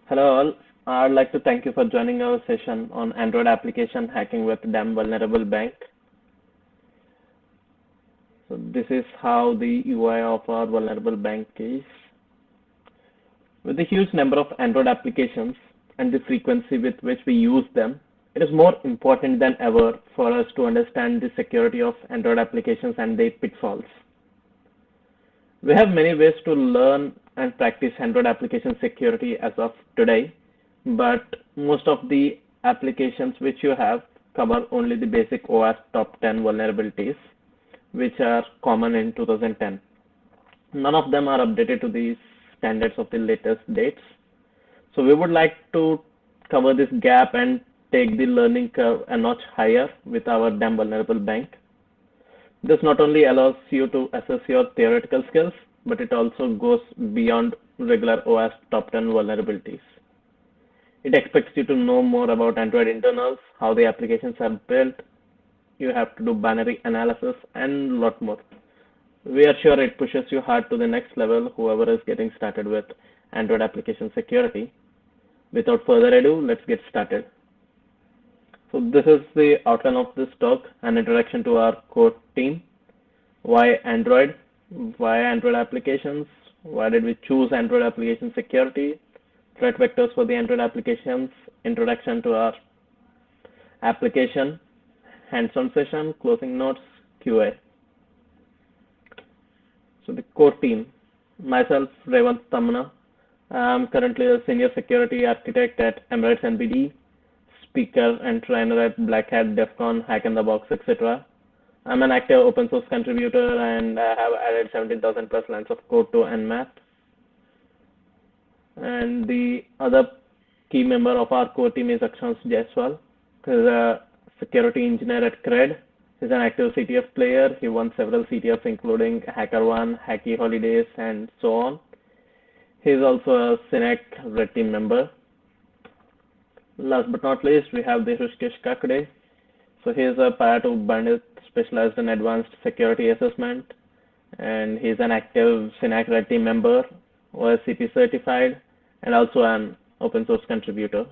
Hello all. I'd like to thank you for joining our session on Android application hacking with damn vulnerable bank. So this is how the UI of our vulnerable bank is. With the huge number of Android applications and the frequency with which we use them, it is more important than ever for us to understand the security of Android applications and their pitfalls. We have many ways to learn and practice Android application security as of today, but most of the applications which you have cover only the basic OS top 10 vulnerabilities, which are common in 2010. None of them are updated to the standards of the latest dates. So we would like to cover this gap and take the learning curve a notch higher with our damn vulnerable bank. This not only allows you to assess your theoretical skills, but it also goes beyond regular OS top 10 vulnerabilities. It expects you to know more about Android internals, how the applications are built. You have to do binary analysis and a lot more. We are sure it pushes you hard to the next level, whoever is getting started with Android application security. Without further ado, let's get started. So this is the outline of this talk, an introduction to our core team. Why Android? Why Android applications? Why did we choose Android application security? Threat vectors for the Android applications, introduction to our application, hands-on session, closing notes, QA. So the core team, myself, Tammana. I'm currently a senior security architect at Emirates NBD, speaker and trainer at Black Hat, DEF CON, Hack in the Box, etc. I'm an active open source contributor and I have added 17,000 plus lines of code to Nmap. And the other key member of our core team is Jaiswal. He's a security engineer at Kakade. He's an active CTF player. He won several CTFs including HackerOne, Hacky Holidays, and so on. He's also a Synac Red Team member. Last but not least, we have the Kakade. So he is a Pareto bandit specialized in advanced security assessment, and he's an active Synac Red Team member, OSCP certified, and also an open source contributor.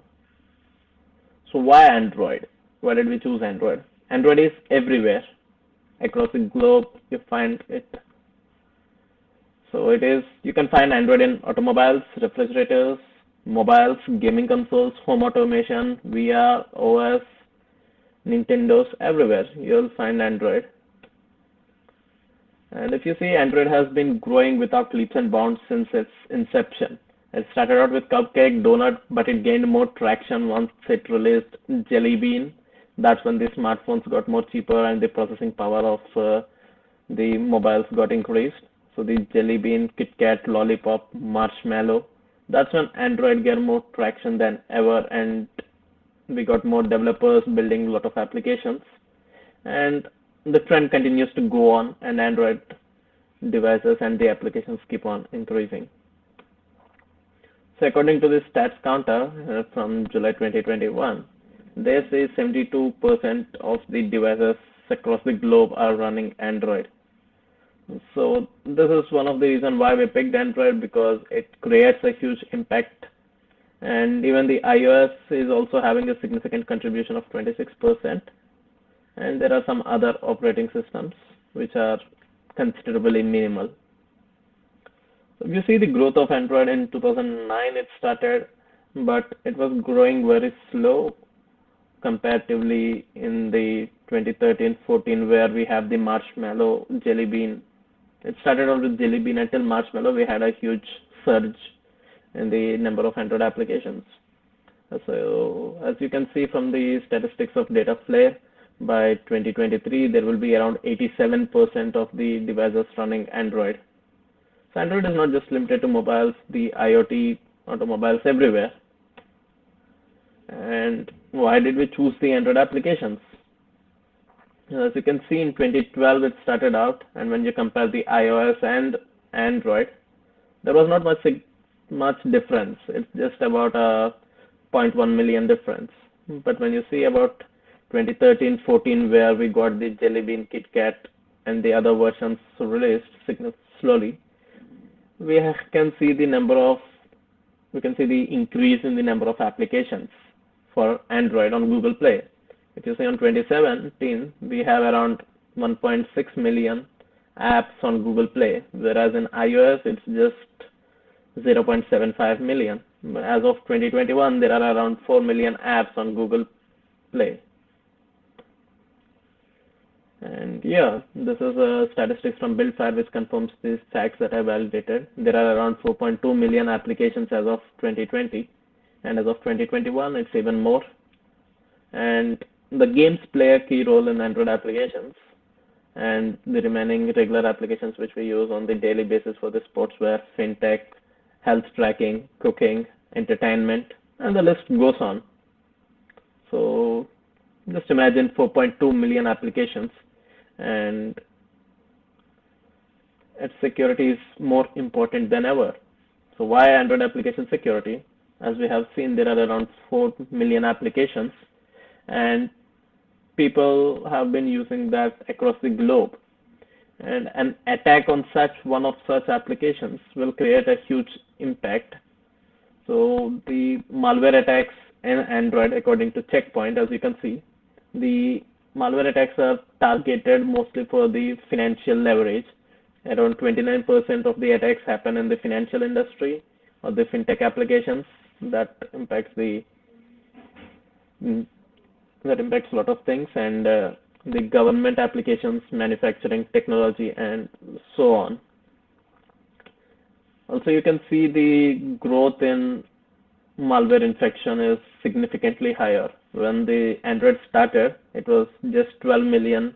So why Android? Why did we choose Android? Android is everywhere. Across the globe, you find it. So you can find Android in automobiles, refrigerators, mobiles, gaming consoles, home automation, VR, OS, Nintendos, everywhere you'll find Android. And if you see, Android has been growing without leaps and bounds since its inception. It started out with Cupcake, Donut, but it gained more traction once it released Jelly Bean. That's when the smartphones got more cheaper and the processing power of the mobiles got increased. So the Jelly Bean, Kit Kat, Lollipop, Marshmallow. That's when Android got more traction than ever, and we got more developers building a lot of applications. And the trend continues to go on, and Android devices and the applications keep on increasing. So according to the stats counter from July 2021, they say 72% of the devices across the globe are running Android. So this is one of the reasons why we picked Android, because it creates a huge impact. And even the iOS is also having a significant contribution of 26%. And there are some other operating systems which are considerably minimal. So you see the growth of Android in 2009 it started, but it was growing very slow comparatively in the 2013-14 where we have the Marshmallow, Jelly Bean. It started out with Jelly Bean until Marshmallow. We had a huge surge in the number of Android applications. So as you can see from the statistics of Dataflare, by 2023 there will be around 87% of the devices running Android. So Android is not just limited to mobiles, the IoT, automobiles, everywhere. And why did we choose the Android applications? As you can see, in 2012 it started out, and when you compare the iOS and Android, there was not much difference. It's just about a 0.1 million difference. But when you see about 2013-14, where we got the Jelly Bean, Kit Kat, and the other versions released slowly, we can see the number of we can see the increase in the number of applications for Android on Google Play. If you see on 2017, we have around 1.6 million apps on Google Play, whereas in iOS it's just 0.75 million. As of 2021, there are around 4 million apps on Google Play. And yeah, this is a statistics from BuildFire which confirms these facts that I validated. There are around 4.2 million applications as of 2020, and as of 2021, it's even more. And the games play a key role in Android applications, and the remaining regular applications which we use on the daily basis for the sportswear, fintech, health tracking, cooking, entertainment, and the list goes on. So just imagine 4.2 million applications, and its security is more important than ever. So why Android application security? As we have seen, there are around 4 million applications, and people have been using that across the globe. And an attack on one of such applications will create a huge impact. So the malware attacks in Android, according to Checkpoint, as you can see, the malware attacks are targeted mostly for the financial leverage. Around 29% of the attacks happen in the financial industry or the fintech applications. That impacts a lot of things, and the government applications, manufacturing, technology, and so on. Also, you can see the growth in malware infection is significantly higher. When the Android started, it was just 12 million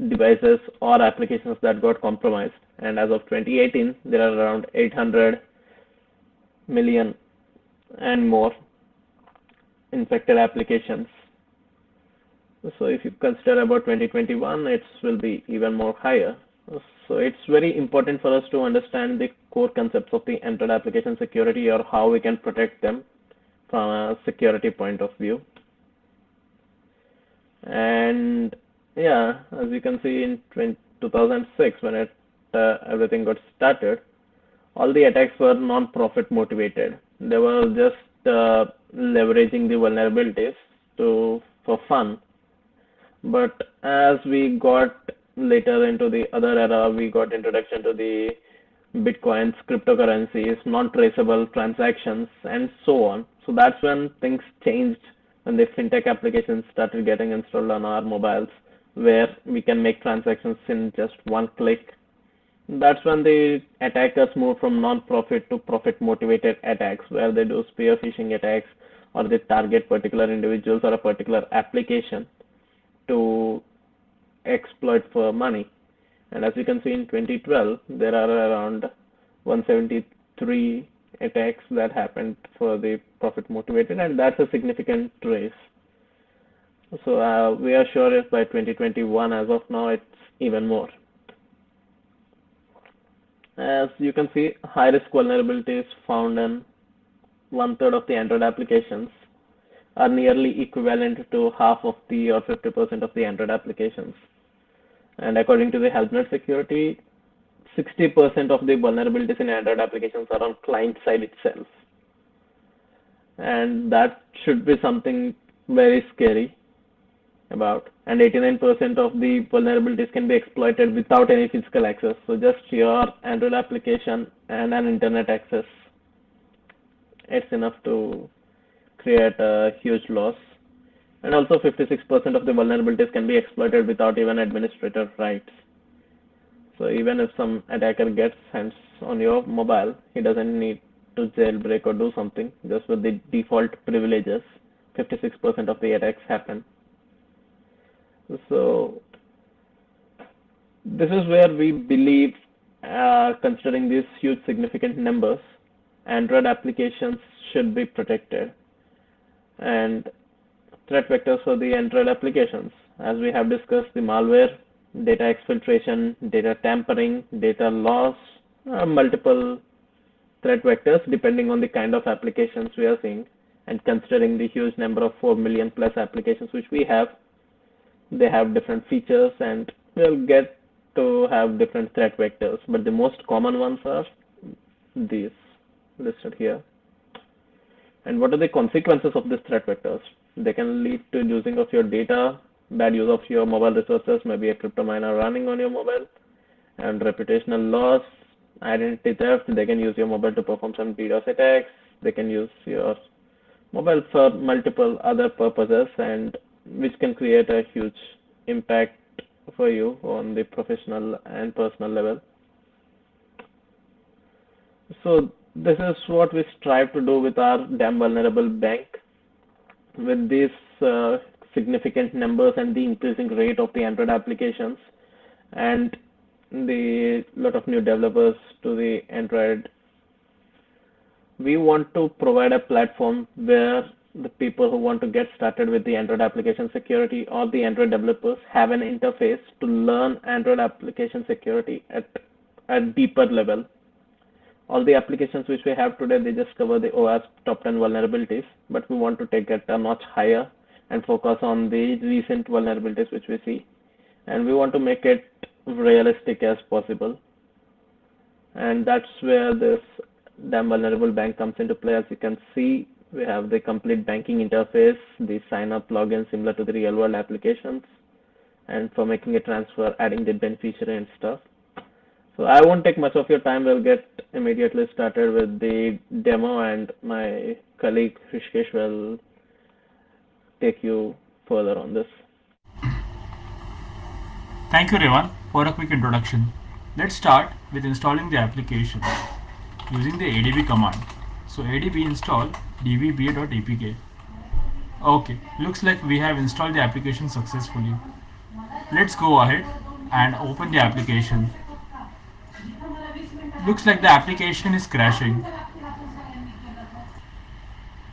devices or applications that got compromised, and as of 2018, there are around 800 million and more infected applications. So if you consider about 2021, it will be even more higher. So it's very important for us to understand the core concepts of the Android application security, or how we can protect them from a security point of view. And yeah, as you can see in 2006, when everything got started, all the attacks were non-profit motivated. They were just leveraging the vulnerabilities for fun. But as we got later into the other era, we got introduction to the bitcoins, cryptocurrencies, non-traceable transactions, and so on. So that's when things changed, when the fintech applications started getting installed on our mobiles, where we can make transactions in just one click. That's when the attackers moved from non-profit to profit-motivated attacks, where they do spear phishing attacks, or they target particular individuals or a particular application to exploit for money. And as you can see in 2012, there are around 173 attacks that happened for the profit motivated, and that's a significant trace. So we are sure if by 2021, as of now, it's even more. As you can see, high-risk vulnerabilities found in 1/3 of the Android applications are nearly equivalent to half of the or 50% of the Android applications. And according to the HelpNet security, 60% of the vulnerabilities in Android applications are on client side itself. And that should be something very scary about. And 89% of the vulnerabilities can be exploited without any physical access. So just your Android application and an internet access, it's enough to create a huge loss. And also 56% of the vulnerabilities can be exploited without even administrator rights. So even if some attacker gets hands on your mobile, he doesn't need to jailbreak or do something. Just with the default privileges, 56% of the attacks happen. So this is where we believe, considering these huge significant numbers, Android applications should be protected. And threat vectors for the Android applications, as we have discussed, the malware, data exfiltration, data tampering, data loss, multiple threat vectors depending on the kind of applications we are seeing. And considering the huge number of 4 million plus applications which we have, they have different features, and we'll get to have different threat vectors. But the most common ones are these listed here. And what are the consequences of these threat vectors? They can lead to losing of your data, bad use of your mobile resources, maybe a crypto miner running on your mobile, and reputational loss, identity theft. They can use your mobile to perform some DDoS attacks. They can use your mobile for multiple other purposes, and which can create a huge impact for you on the professional and personal level. So this is what we strive to do with our damn vulnerable bank. With these significant numbers and the increasing rate of the Android applications and the lot of new developers to the Android, we want to provide a platform where the people who want to get started with the Android application security or the Android developers have an interface to learn Android application security at a deeper level. All the applications which we have today, they just cover the OS top 10 vulnerabilities, but we want to take it a notch higher and focus on the recent vulnerabilities which we see. And we want to make it realistic as possible. And that's where this damn vulnerable bank comes into play. As you can see, we have the complete banking interface, the sign up login similar to the real world applications, and for making a transfer, adding the beneficiary and stuff. So I won't take much of your time. We'll get immediately started with the demo, and my colleague Hrishikesh will take you further on this. Thank you, Revan, for a quick introduction. Let's start with installing the application using the adb command. So adb install dvba.apk. Okay, looks like we have installed the application successfully. Let's go ahead and open the application. Looks like the application is crashing.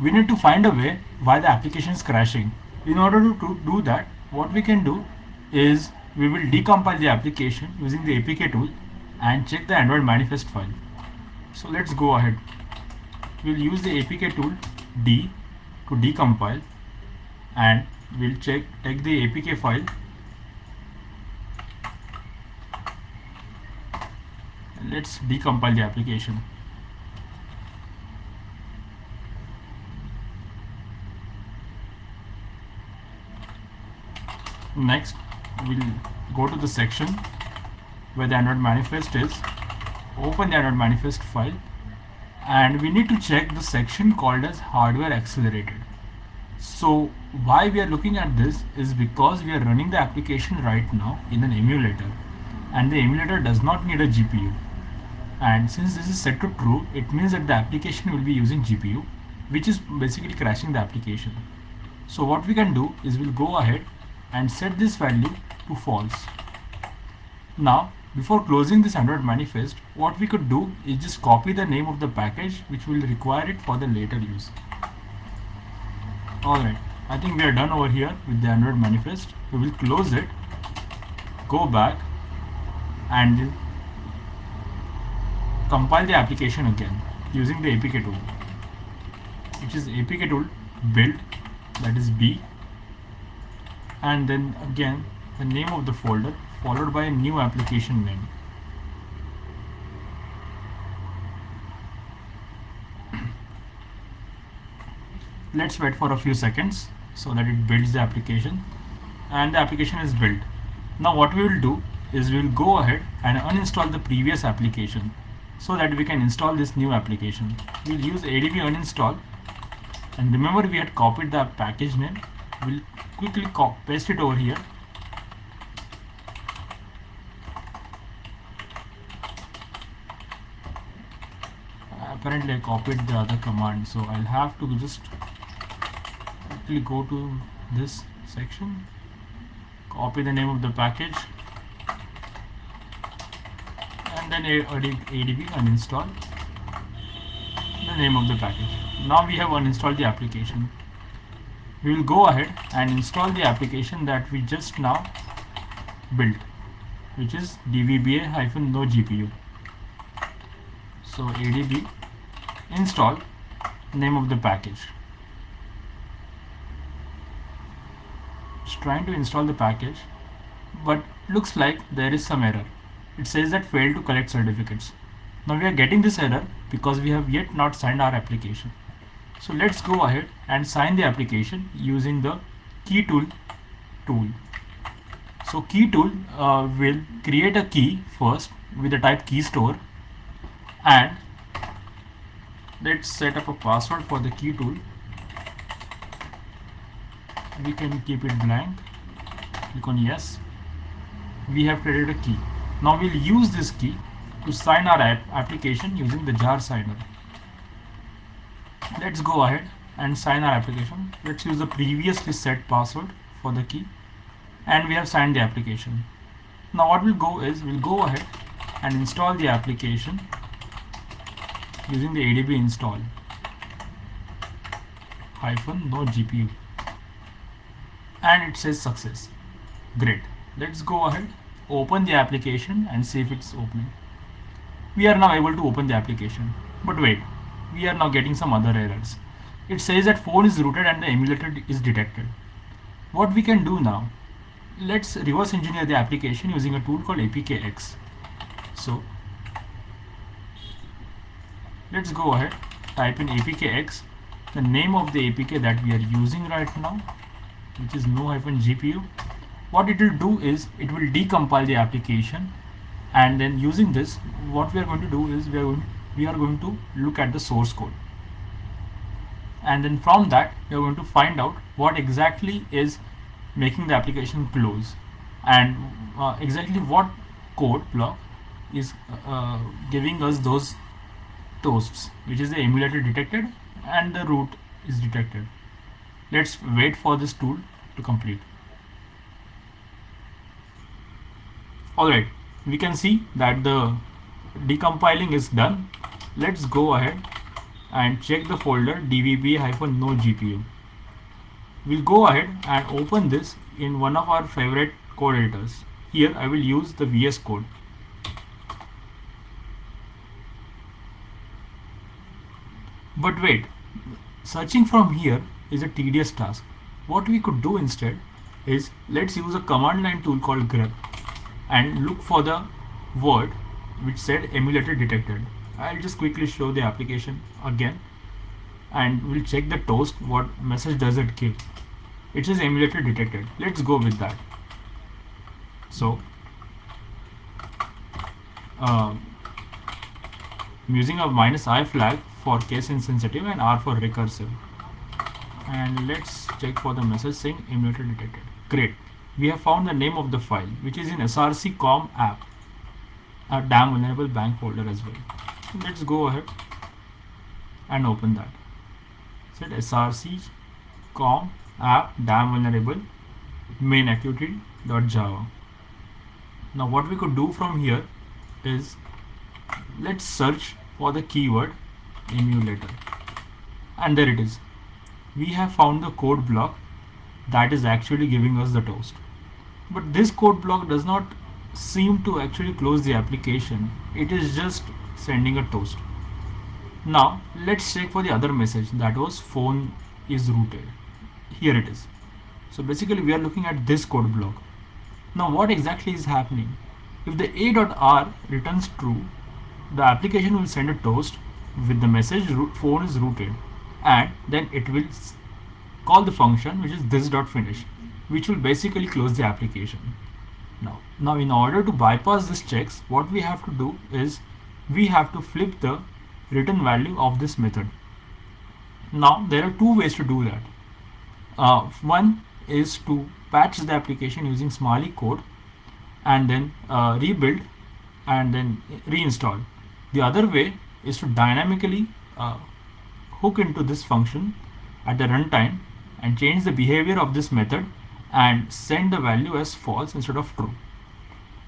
We need to find a way why the application is crashing. In order to do that, what we can do is we will decompile the application using the APK tool and check the Android manifest file. So let's go ahead. We'll use the APK tool D to decompile, and we'll take the APK file and let's decompile the application. Next, we'll go to the section where the Android manifest is, open the Android manifest file, and we need to check the section called as hardware accelerated. So why we are looking at this is because we are running the application right now in an emulator, and the emulator does not need a GPU. And since this is set to true, it means that the application will be using GPU, which is basically crashing the application. So what we can do is we'll go ahead and set this value to false. Now, before closing this Android manifest, what we could do is just copy the name of the package which will require it for the later use. Alright, I think we are done over here with the Android manifest. We will close it, go back, and compile the application again using the APK tool, which is APK tool build, that is B, and then again the name of the folder followed by a new application name. Let's wait for a few seconds so that it builds the application, and the application is built. Now what we will do is we will go ahead and uninstall the previous application so that we can install this new application. We will use adb uninstall, and remember we had copied the package name. We'll quickly paste it over here. Apparently I copied the other command, so I'll have to just quickly go to this section, copy the name of the package, and then adb uninstall the name of the package. Now we have uninstalled the application. We will go ahead and install the application that we just now built, which is dvba-no GPU. So adb install name of the package. Just trying to install the package, but looks like there is some error. It says that failed to collect certificates. Now we are getting this error because we have yet not signed our application. So let's go ahead and sign the application using the key tool. So key tool will create a key first with the type key store, and let's set up a password for the key tool. We can keep it blank. Click on yes. We have created a key. Now we'll use this key to sign our application using the jar signer. Let's go ahead and sign our application. Let's use the previously set password for the key, and we have signed the application. Now what we'll go is we'll go ahead and install the application using the adb install -no GPU, and it says success. Great. Let's go ahead, open the application and see if it's opening. We are now able to open the application, but wait, we are now getting some other errors. It says that phone is rooted and the emulator is detected. What we can do now, let's reverse engineer the application using a tool called apkx. So let's go ahead, type in apkx, the name of the apk that we are using right now, which is no-GPU. What it will do is it will decompile the application, and then using this, what we are going to do is we are going to look at the source code, and then from that we are going to find out what exactly is making the application close, and exactly what code block is giving us those toasts, which is the emulator detected and the root is detected. Let's wait for this tool to complete. Alright, we can see that the decompiling is done. Let's go ahead and check the folder dvba-no-GPU. We'll go ahead and open this in one of our favorite code editors. Here I will use the VS Code. But wait, searching from here is a tedious task. What we could do instead is let's use a command line tool called grep and look for the word which said emulator detected. I'll just quickly show the application again, and we'll check the toast. What message does it give? It says emulator detected. Let's go with that. So I'm using a -i flag for case insensitive and R for recursive, and let's check for the message saying emulator detected. Great. We have found the name of the file, which is in src-com app, a damn vulnerable bank folder as well. Let's go ahead and open that. Set src-com app damn vulnerable main activity.java. Now what we could do from here is let's search for the keyword emulator, and there it is. We have found the code block that is actually giving us the toast. But this code block does not seem to actually close the application. It is just sending a toast. Now let's check for the other message, that was phone is rooted. Here it is. So basically we are looking at this code block. Now what exactly is happening? If the a.r returns true, the application will send a toast with the message phone is rooted, and then it will call the function which is this.finish, which will basically close the application. Now in order to bypass this checks, what we have to do is we have to flip the return value of this method. Now there are two ways to do that. One is to patch the application using Smalley code and then rebuild and then reinstall. The other way is to dynamically hook into this function at the runtime and change the behavior of this method and send the value as false instead of true.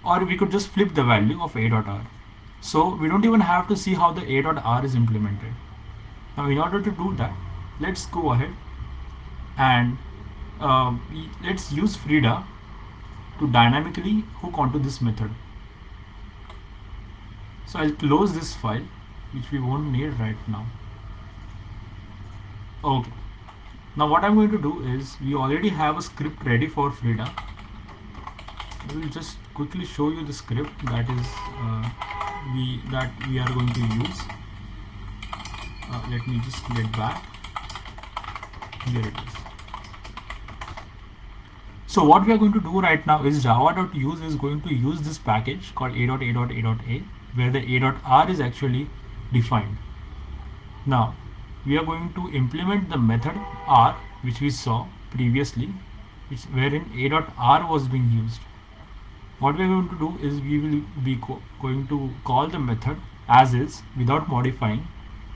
Or we could just flip the value of a.r. So we don't even have to see how the a.r is implemented. Now in order to do that, let's go ahead and let's use Frida to dynamically hook onto this method. So I'll close this file, which we won't need right now. Okay. Now what I'm going to do is we already have a script ready for Frida. I will just quickly show you the script that is we are going to use. Let me just get back. Here it is. So what we are going to do right now is java.use is going to use this package called a.a.a.a, where the a.r is actually defined. Now we are going to implement the method r, which we saw previously, which wherein a.r was being used. What we are going to do is we will be going to call the method as is without modifying.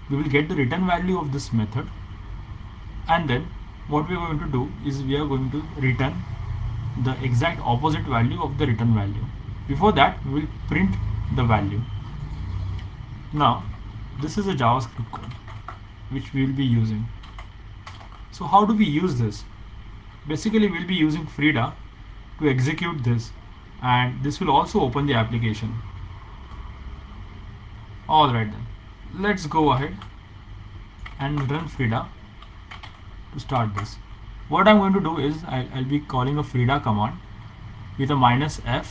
We will get the return value of this method, and then what we are going to do is we are going to return the exact opposite value of the return value. Before that, we will print the value. Now this is a JavaScript code which we will be using. So how do we use this? Basically we will be using Frida to execute this, and this will also open the application. Alright then, let's go ahead and run Frida to start this. What I'm going to do is I'll be calling a Frida command with a -f,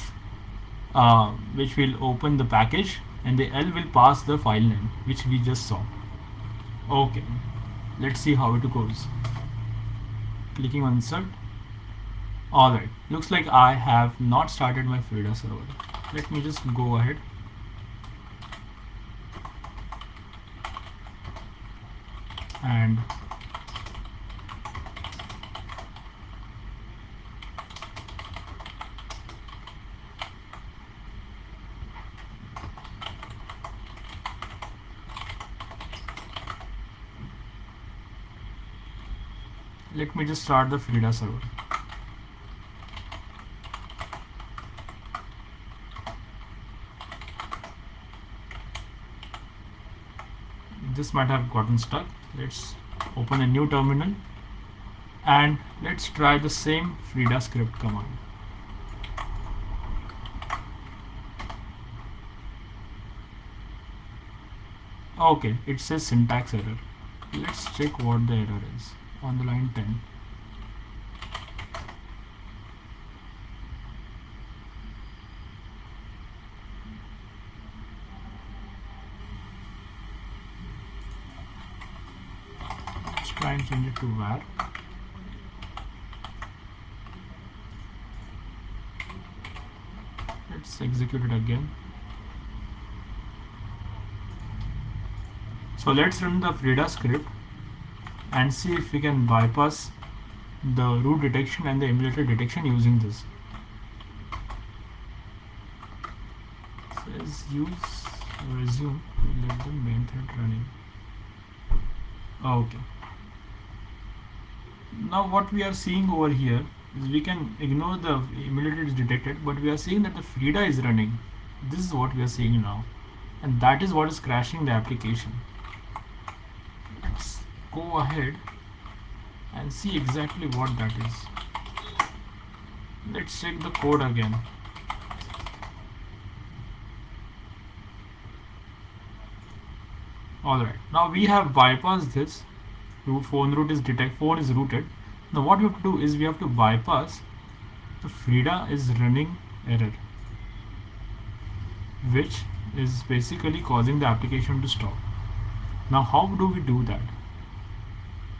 which will open the package, and the L will pass the file name which we just saw. Okay, let's see how it goes. Clicking on insert. Alright, looks like I have not started my Frida server. Let me just go ahead and let me just start the Frida server. This might have gotten stuck. Let's open a new terminal and let's try the same Frida script command. Okay, it says syntax error. Let's check what the error is on the line 10. Let's try and change it to var. Let's execute it again. So let's run the Frida script and see if we can bypass the root detection and the emulator detection using this. It says use resume to let the main thread running. Okay. Now what we are seeing over here is we can ignore the emulator is detected, but we are seeing that the Frida is running. This is what we are seeing now, and that is what is crashing the application. Let's go ahead and see exactly what that is. Let's check the code again. Alright, now we have bypassed this. Phone is rooted. Now what we have to do is we have to bypass the Frida is running error, which is basically causing the application to stop. Now how do we do that?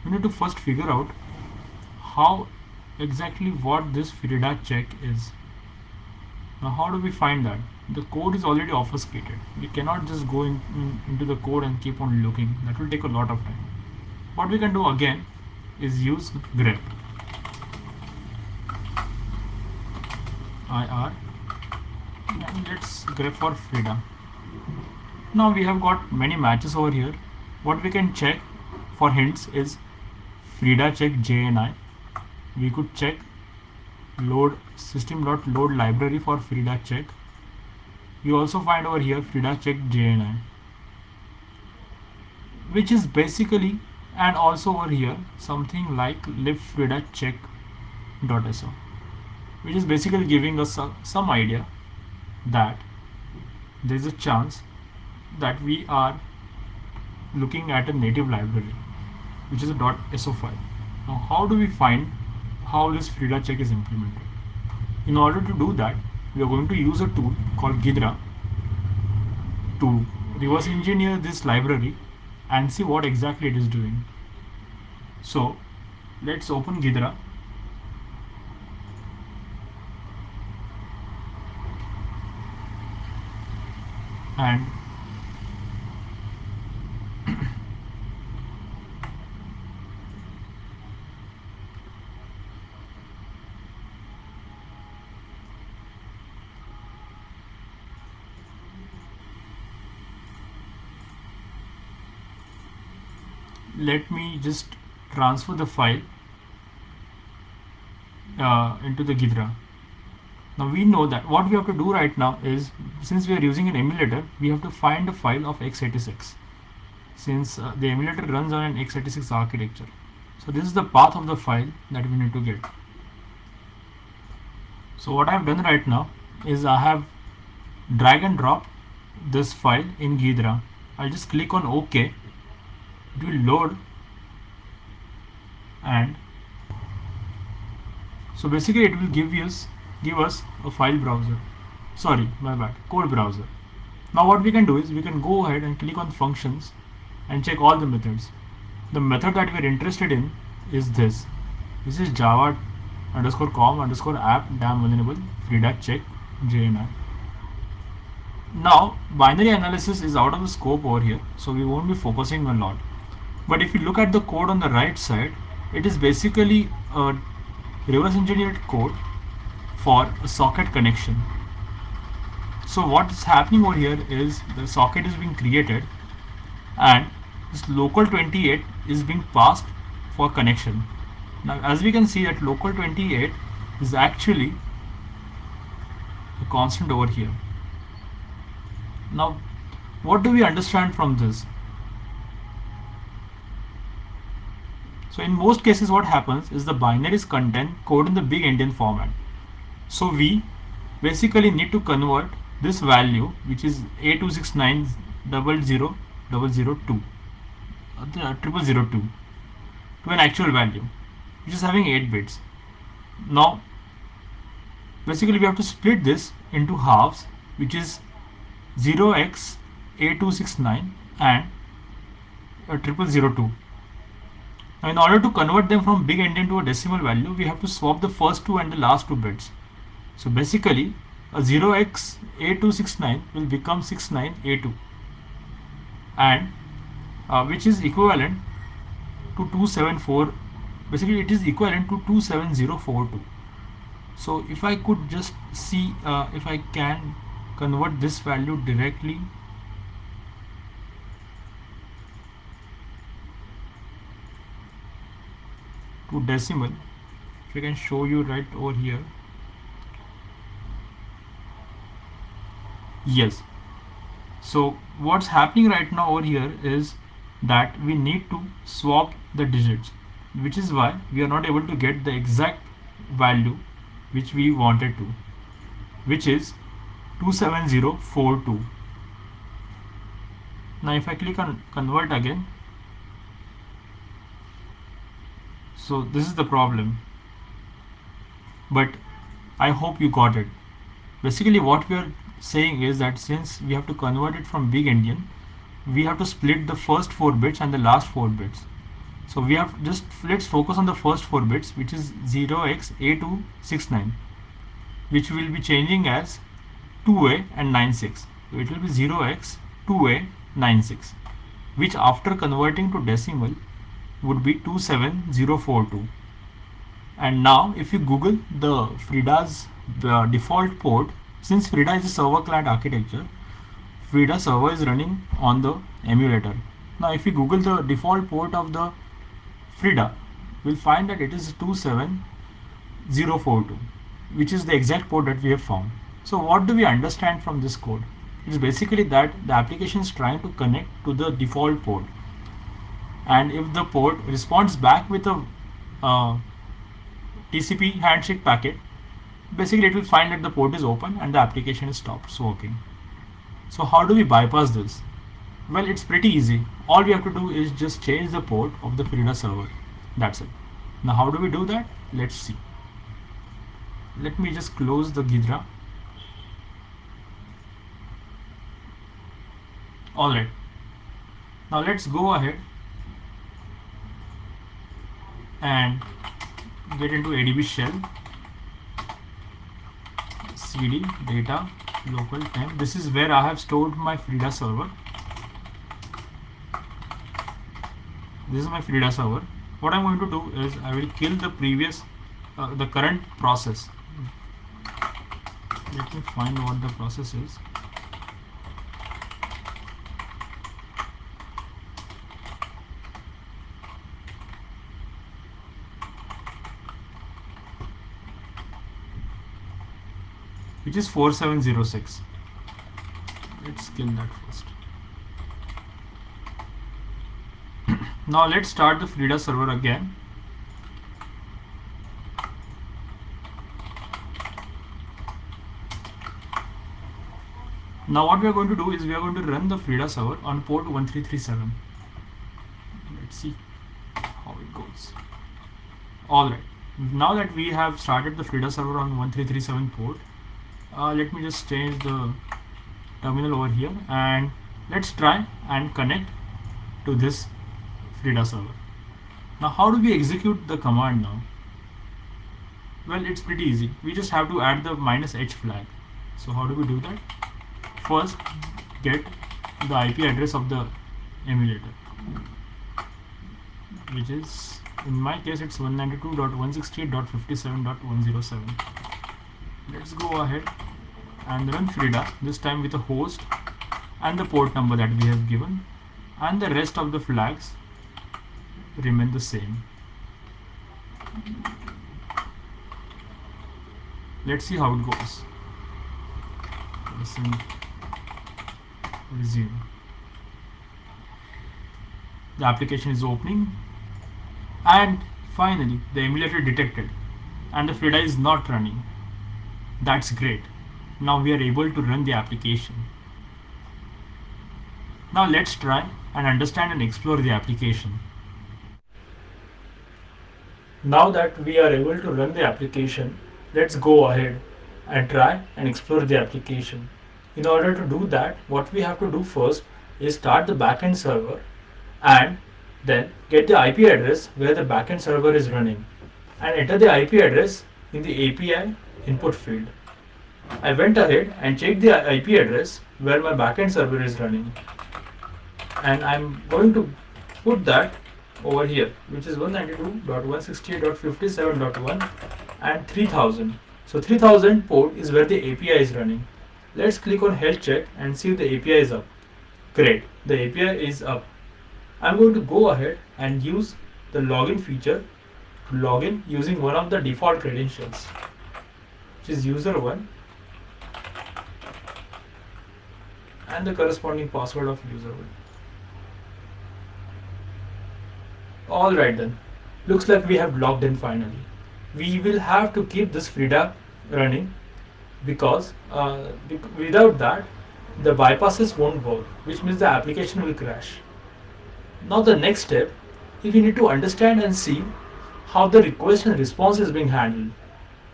We need to first figure out how exactly what this Frida check is. Now how do we find that? The code is already obfuscated. We cannot just go into the code and keep on looking. That will take a lot of time. What we can do again is use grep ir, and let's grep for Frida. Now we have got many matches over here. What we can check for hints is Frida check JNI. We could check load system.load library for Frida check. You also find over here Frida check JNI, which is basically, and also over here something like lib Frida check.so, which is basically giving us some idea that there is a chance that we are looking at a native library, which is a .so file. Now how do we find how this Frida check is implemented? In order to do that, we are going to use a tool called Ghidra to reverse engineer this library and see what exactly it is doing. So Let's open Ghidra. And let me just transfer the file into the Ghidra. Now we know that what we have to do right now is, since we are using an emulator, we have to find a file of x86, since the emulator runs on an x86 architecture. So this is the path of the file that we need to get. So what I have done right now is I have drag and drop this file in Ghidra. I'll just click on OK. It will load, and so basically it will give us a file browser. Sorry, my bad, code browser. Now what we can do is we can go ahead and click on functions and check all the methods. The method that we are interested in is this. This is java underscore com underscore app dam vulnerable frida check jni. Now binary analysis is out of the scope over here, so we won't be focusing a lot. But if you look at the code on the right side, it is basically a reverse engineered code for a socket connection. So what is happening over here is the socket is being created, and this local 28 is being passed for connection. Now as we can see that local 28 is actually a constant over here. Now what do we understand from this? So in most cases what happens is the binaries contain code in the big endian format. So we basically need to convert this value, which is A269000002 0002, to an actual value which is having 8 bits. Now basically we have to split this into halves, which is 0x A269 and 0002. Now in order to convert them from big endian to a decimal value, we have to swap the first two and the last two bits. So basically a 0x A269 will become 69A2, and which is equivalent to 274. Basically it is equivalent to 27042. So if I could just see if I can convert this value directly to decimal, if I can show you right over here. Yes, so what's happening right now over here is that we need to swap the digits, which is why we are not able to get the exact value which we wanted to, which is 27042. Now if I click on convert again, so this is the problem, but I hope you got it. Basically what we are saying is that since we have to convert it from big endian, we have to split the first 4 bits and the last 4 bits. So we have just, let's focus on the first 4 bits, which is 0xA269, which will be changing as 2a and 96. So it will be 0x2a96, which after converting to decimal would be 27042. And now if you Google the Frida's default port, since Frida is a server client architecture, Frida server is running on the emulator. Now if you Google the default port of the Frida, we'll find that it is 27042, which is the exact port that we have found. So what do we understand from this code? It's basically that the application is trying to connect to the default port, and if the port responds back with a TCP handshake packet, basically it will find that the port is open and the application is stopped working. So how do we bypass this? Well, it's pretty easy. All we have to do is just change the port of the Frida server. That's it. Now how do we do that? Let's see. Let me just close the Ghidra. Alright. Now let's go ahead and get into ADB shell, cd data local temp. This is where I have stored my Frida server. This is my Frida server. What I'm going to do is I will kill the previous, the current process. Let me find what the process is. Which is 4706. Let's kill that first. Now let's start the Frida server again. Now what we are going to do is we are going to run the Frida server on port 1337. Let's see how it goes. Alright, now that we have started the Frida server on 1337 port, let me just change the terminal over here and let's try and connect to this Frida server. Now how do we execute the command now? Well, it's pretty easy. We just have to add the -h flag. So how do we do that? First, get the IP address of the emulator, which is, in my case, it's 192.168.57.107. Let's go ahead and run Frida, this time with a host and the port number that we have given, and the rest of the flags remain the same. Let's see how it goes. Listen, resume. The application is opening, and finally the emulator detected and the Frida is not running. That's great. Now we are able to run the application. Now let's try and understand and explore the application. Now that we are able to run the application, let's go ahead and try and explore the application. In order to do that, what we have to do first is start the backend server and then get the IP address where the backend server is running and enter the IP address in the API input field. I went ahead and checked the IP address where my backend server is running, and I'm going to put that over here, which is 192.168.57.1 and 3000. So 3000 port is where the API is running. Let's click on health check and see if the API is up. Great, the API is up. I'm going to go ahead and use the login feature to log in using one of the default credentials, which is user1 and the corresponding password of user1. Alright then, looks like we have logged in finally. We will have to keep this Frida running because without that the bypasses won't work, which means the application will crash. Now the next step is we need to understand and see how the request and response is being handled.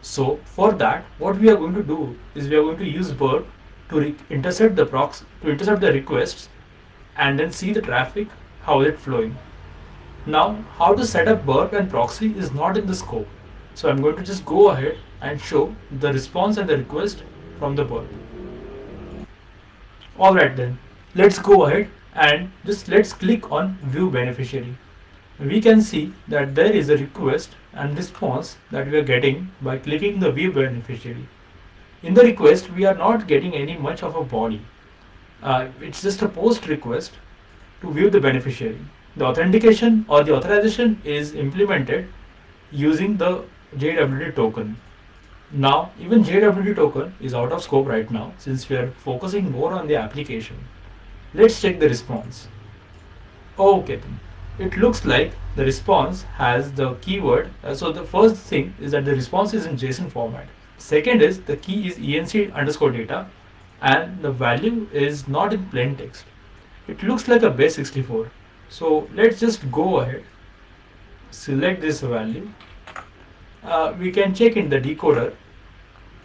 So for that, what we are going to do is we are going to use burp to intercept the requests and then see the traffic, how it's flowing. Now how to set up burp and proxy is not in the scope, so I'm going to just go ahead and show the response and the request from the burp. Alright then, let's go ahead and just let's click on view beneficiary. We can see that there is a request and response that we are getting by clicking the view beneficiary. In the request, we are not getting any much of a body. It's just a post request to view the beneficiary. The authentication or the authorization is implemented using the JWT token. Now, even JWT token is out of scope right now since we are focusing more on the application. Let's check the response. Okay, then. It looks like the response has the keyword. So the first thing is that the response is in JSON format. Second is the key is enc_data and the value is not in plain text. It looks like a base 64. So let's just go ahead, select this value. We can check in the decoder,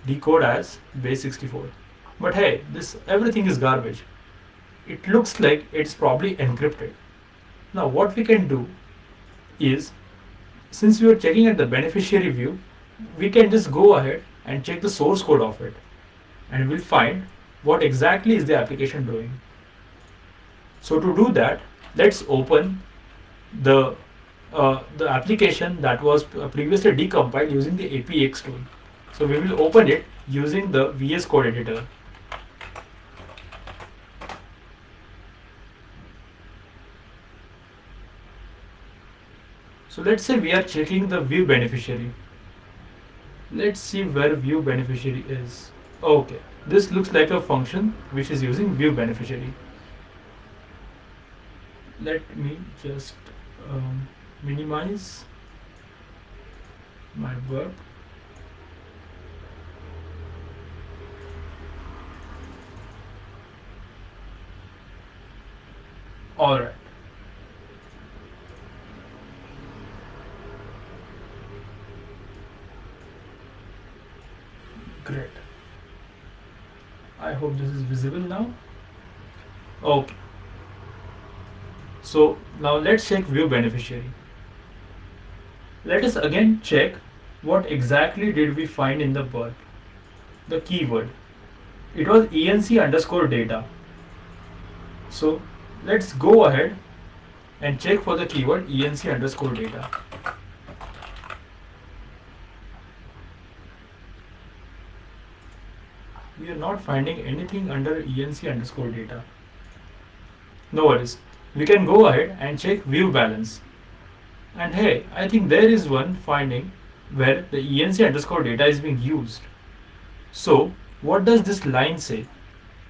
decode as base 64. But hey, this everything is garbage. It looks like it's probably encrypted. Now what we can do is since we are checking at the beneficiary view, we can just go ahead and check the source code of it, and we'll find what exactly is the application doing. So to do that, let's open the the application that was previously decompiled using the APX tool. So we will open it using the VS Code editor. So let's say we are checking the view beneficiary. Let's see where view beneficiary is. Okay, this looks like a function which is using view beneficiary. Let me just minimize my work. Alright. Great. I hope this is visible now. Okay. So now let's check view beneficiary. Let us again check what exactly did we find in the birth. The keyword. It was enc underscore data. So let's go ahead and check for the keyword enc underscore data. We are not finding anything under enc underscore data. No worries. We can go ahead and check view balance. And hey, I think there is one finding where the enc underscore data is being used. So what does this line say?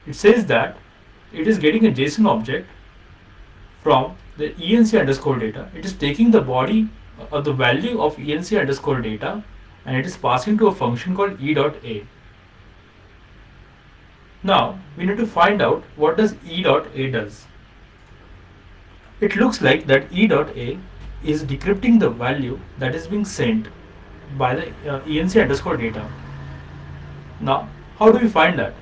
It says that it is getting a JSON object from the enc underscore data. It is taking the body or the value of enc underscore data and it is passing to a function called e.a. Now we need to find out what does e.a does. It looks like that e.a is decrypting the value that is being sent by the enc underscore data. Now how do we find that?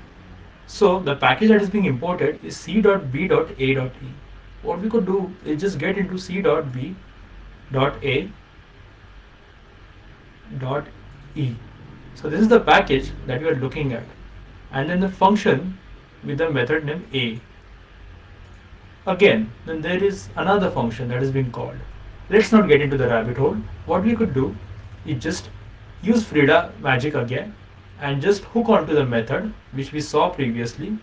So the package that is being imported is c.b.a.e. What we could do is just get into c.b.a.e. So this is the package that we are looking at, and then the function with the method name a. Again, then there is another function that is being called. Let's not get into the rabbit hole. What we could do is just use Frida magic again and just hook onto the method which we saw previously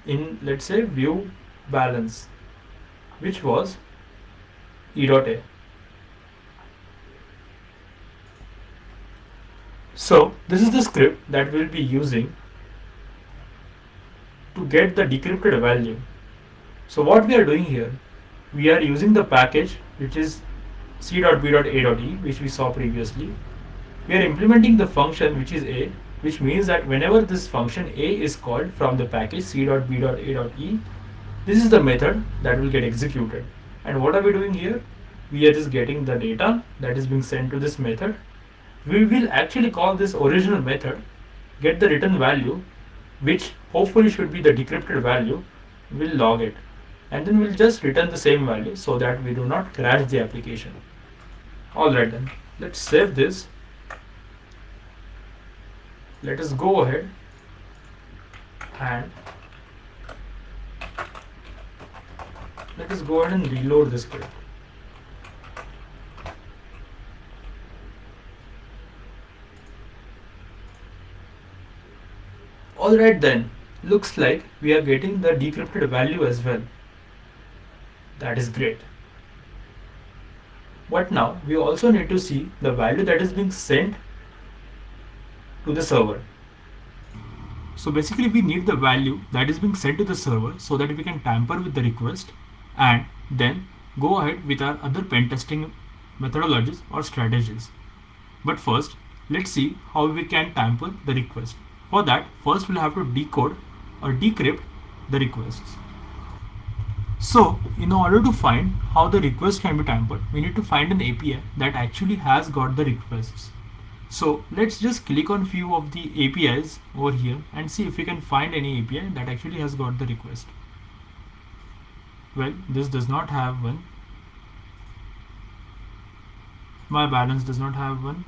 in, let's say, view balance, which was e.a. So this is the script that we'll be using to get the decrypted value. So what we are doing here, we are using the package which is c.b.a.e, which we saw previously. We are implementing the function which is a, which means that whenever this function a is called from the package c.b.a.e, this is the method that will get executed. And what are we doing here? We are just getting the data that is being sent to this method. We will actually call this original method, get the return value, which hopefully should be the decrypted value. We'll log it, and then we'll just return the same value so that we do not crash the application. Alright then, let's save this. Let us go ahead and reload this script. Alright then, looks like we are getting the decrypted value as well. That is great. But now we also need to see the value that is being sent to the server. So basically we need the value that is being sent to the server so that we can tamper with the request and then go ahead with our other pen testing methodologies or strategies. But first, let's see how we can tamper the request. For that, first we'll have to decode or decrypt the requests. So in order to find how the request can be tampered, we need to find an API that actually has got the requests. So let's just click on few of the APIs over here and see if we can find any API that actually has got the request. Well, this does not have one. My balance does not have one.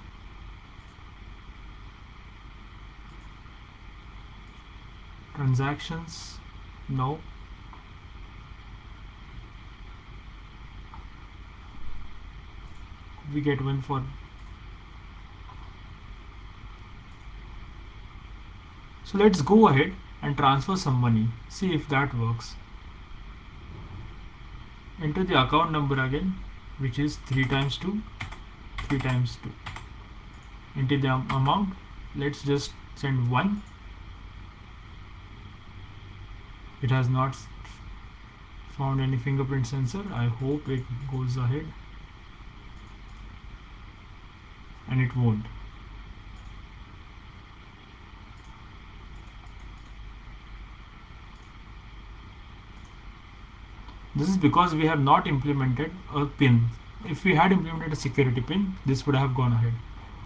Transactions, no. We get one for. So let's go ahead and transfer some money. See if that works. Enter the account number again, which is 3 times 2, 3 times 2. Enter the amount. Let's just send 1. It has not found any fingerprint sensor. I hope it goes ahead, and it won't. This is because we have not implemented a pin. If we had implemented a security pin, this would have gone ahead.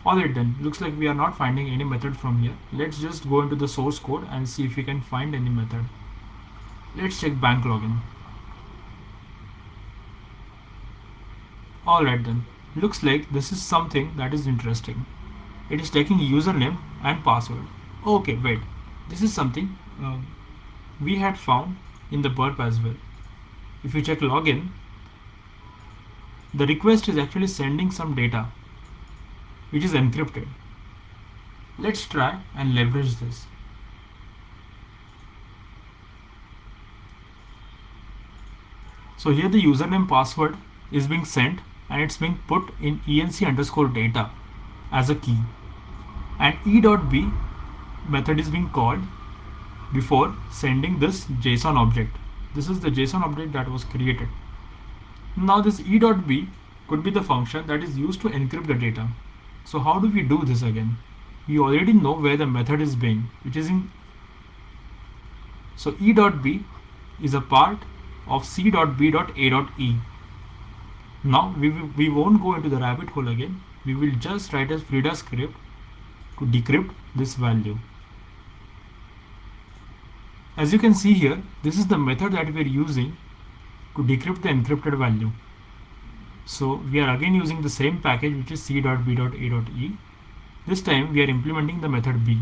Alright then, looks like we are not finding any method from here. Let's just go into the source code and see if we can find any method. Let's check bank login. Alright then, looks like this is something that is interesting. It is taking username and password. Okay, wait, this is something we had found in the burp as well. If you check login, the request is actually sending some data which is encrypted. Let's try and leverage this. So here the username password is being sent and it's being put in enc_data as a key, and e.b method is being called before sending this JSON object. This is the JSON object that was created. Now this e.b could be the function that is used to encrypt the data. So how do we do this again? We already know where the method is being, which is in. So e.b is a part of c.b.a.e. Now we won't go into the rabbit hole again. We will just write a Frida script to decrypt this value. As you can see here, this is the method that we are using to decrypt the encrypted value. So we are again using the same package, which is c.b.a.e. This time we are implementing the method b.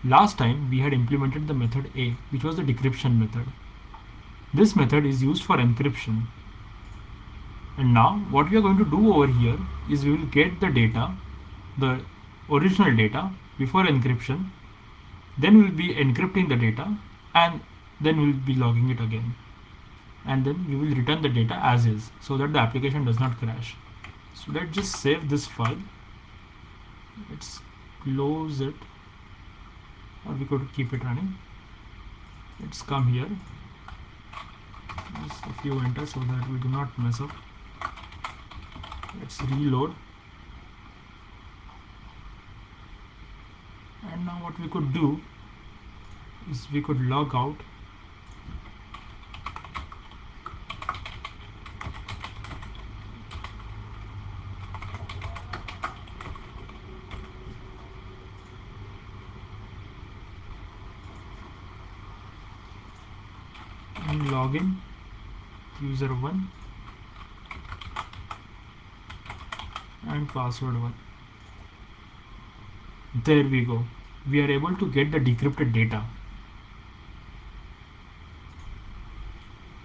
Last time we had implemented the method a, which was the decryption method. This method is used for encryption. And now what we are going to do over here is we will get the data, the original data before encryption, then we will be encrypting the data, and then we will be logging it again, and then we will return the data as is so that the application does not crash. So let's just save this file. Let's close it, or we could keep it running. Let's come here, just a few enter so that we do not mess up. Let's reload, and now what we could do is we could log out and login user 1 and password 1. There we go. We are able to get the decrypted data.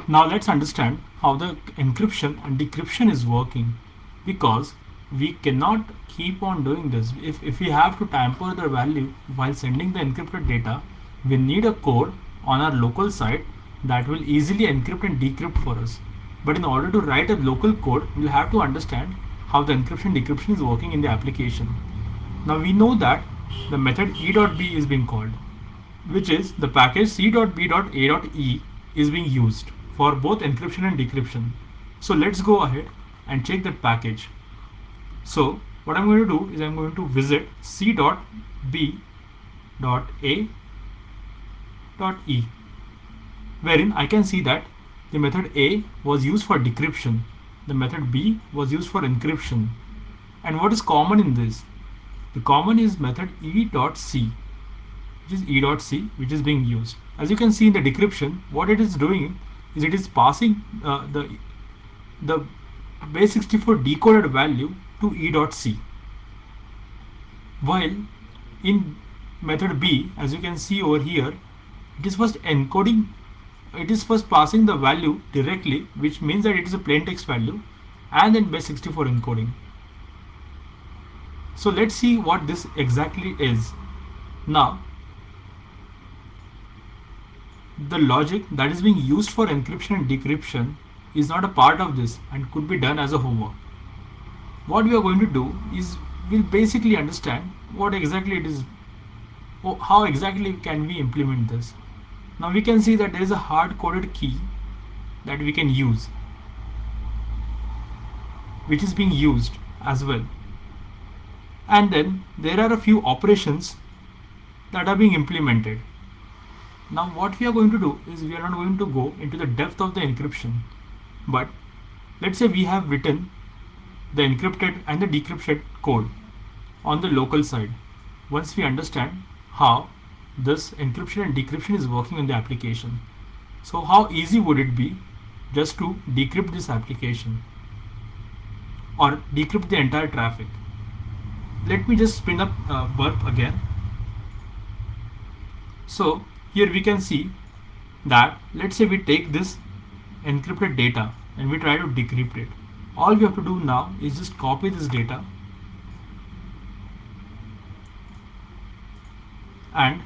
Now let's understand how the encryption and decryption is working, because we cannot keep on doing this. If we have to tamper the value while sending the encrypted data, we need a code on our local site that will easily encrypt and decrypt for us. But in order to write a local code, we'll have to understand how the encryption decryption is working in the application. Now we know that the method e.b is being called, which is the package c.b.a.e is being used for both encryption and decryption. So let's go ahead and check that package. So what I'm going to do is I'm going to visit c.b.a.e, wherein I can see that the method A was used for decryption, the method B was used for encryption. And what is common in this? The common is method e.c, which is being used. As you can see in the decryption, what it is doing is it is passing the base 64 decoded value to e.c. While in method B, as you can see over here, it is first encoding, it is first passing the value directly, which means that it is a plain text value, and then base 64 encoding. So let's see what this exactly is. Now, the logic that is being used for encryption and decryption is not a part of this and could be done as a homework. What we are going to do is we'll basically understand what exactly it is, how exactly can we implement this. Now we can see that there is a hard coded key that we can use, which is being used as well. And then there are a few operations that are being implemented. Now what we are going to do is we are not going to go into the depth of the encryption, but let's say we have written the encrypted and the decrypted code on the local side. Once we understand how this encryption and decryption is working on the application, so how easy would it be just to decrypt this application or decrypt the entire traffic? Let me just spin up burp again. So here we can see that, let's say we take this encrypted data and we try to decrypt it. All we have to do now is just copy this data and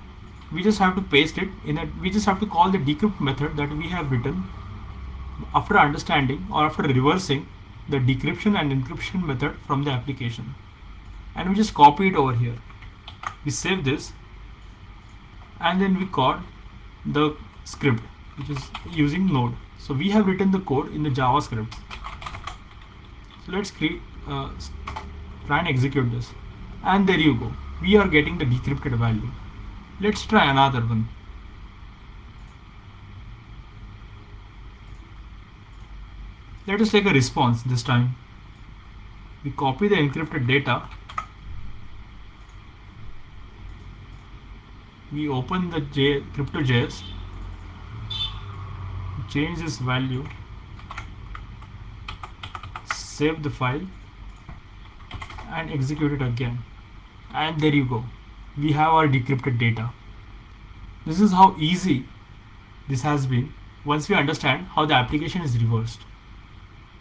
we just have to paste it in a, we just have to call the decrypt method that we have written after understanding or after reversing the decryption and encryption method from the application, and we just copy it over here. We save this and then we call the script, which is using node. So we have written the code in the JavaScript. So let's try and execute this, and there you go, we are getting the decrypted value. Let's try another one. Let us take a response this time. We copy the encrypted data, we open the crypto.js, change this value, save the file and execute it again, and there you go, we have our decrypted data. This is how easy this has been once we understand how the application is reversed.